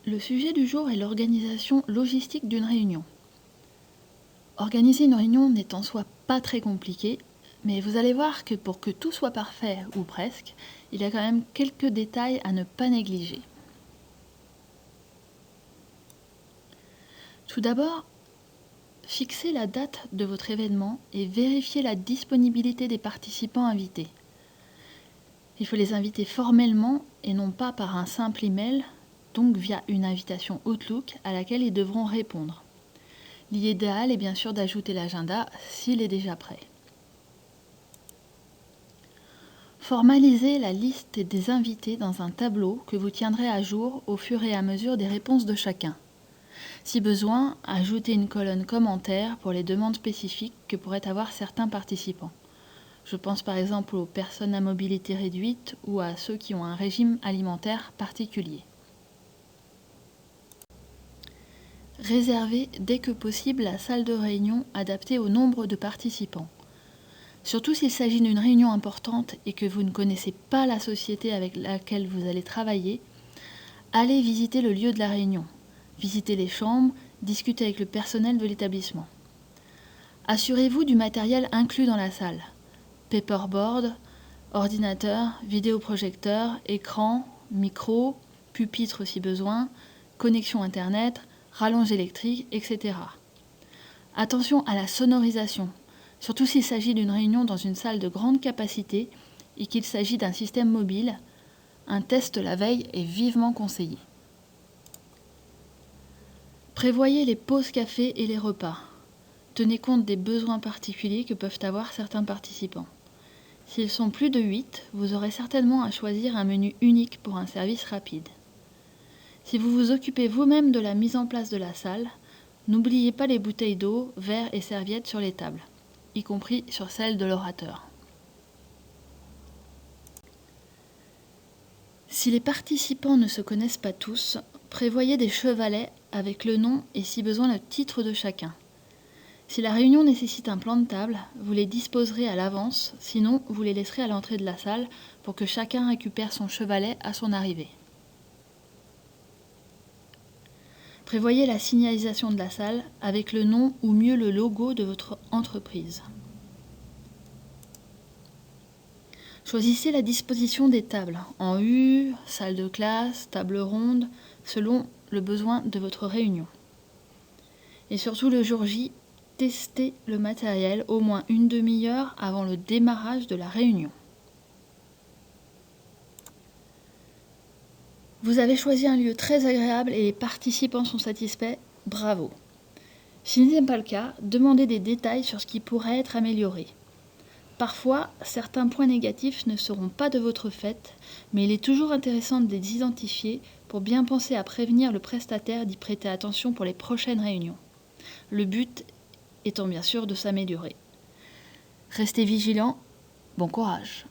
Le sujet du jour est l'organisation logistique d'une réunion. Organiser une réunion n'est en soi pas très compliqué, mais vous allez voir que pour que tout soit parfait, ou presque, il y a quand même quelques détails à ne pas négliger. Tout d'abord, fixez la date de votre événement et vérifiez la disponibilité des participants invités. Il faut les inviter formellement et non pas par un simple email, donc via une invitation Outlook à laquelle ils devront répondre. L'idéal est bien sûr d'ajouter l'agenda s'il est déjà prêt. Formalisez la liste des invités dans un tableau que vous tiendrez à jour au fur et à mesure des réponses de chacun. Si besoin, ajoutez une colonne commentaire pour les demandes spécifiques que pourraient avoir certains participants. Je pense par exemple aux personnes à mobilité réduite ou à ceux qui ont un régime alimentaire particulier. Réservez dès que possible la salle de réunion adaptée au nombre de participants. Surtout s'il s'agit d'une réunion importante et que vous ne connaissez pas la société avec laquelle vous allez travailler, allez visiter le lieu de la réunion, visitez les chambres, discutez avec le personnel de l'établissement. Assurez-vous du matériel inclus dans la salle. Paperboard, ordinateur, vidéoprojecteur, écran, micro, pupitre si besoin, connexion internet, rallonge électrique, etc. Attention à la sonorisation, surtout s'il s'agit d'une réunion dans une salle de grande capacité et qu'il s'agit d'un système mobile. Un test la veille est vivement conseillé. Prévoyez les pauses café et les repas. Tenez compte des besoins particuliers que peuvent avoir certains participants. S'ils sont plus de 8, vous aurez certainement à choisir un menu unique pour un service rapide. Si vous vous occupez vous-même de la mise en place de la salle, n'oubliez pas les bouteilles d'eau, verres et serviettes sur les tables, y compris sur celles de l'orateur. Si les participants ne se connaissent pas tous, prévoyez des chevalets avec le nom et si besoin le titre de chacun. Si la réunion nécessite un plan de table, vous les disposerez à l'avance, sinon vous les laisserez à l'entrée de la salle pour que chacun récupère son chevalet à son arrivée. Prévoyez la signalisation de la salle avec le nom ou mieux le logo de votre entreprise. Choisissez la disposition des tables, en U, salle de classe, table ronde, selon le besoin de votre réunion. Et surtout le jour J, testez le matériel au moins une demi-heure avant le démarrage de la réunion. Vous avez choisi un lieu très agréable et les participants sont satisfaits, bravo. Si ce n'est pas le cas, demandez des détails sur ce qui pourrait être amélioré. Parfois, certains points négatifs ne seront pas de votre fait, mais il est toujours intéressant de les identifier pour bien penser à prévenir le prestataire d'y prêter attention pour les prochaines réunions. Le but étant bien sûr de s'améliorer. Restez vigilants, bon courage.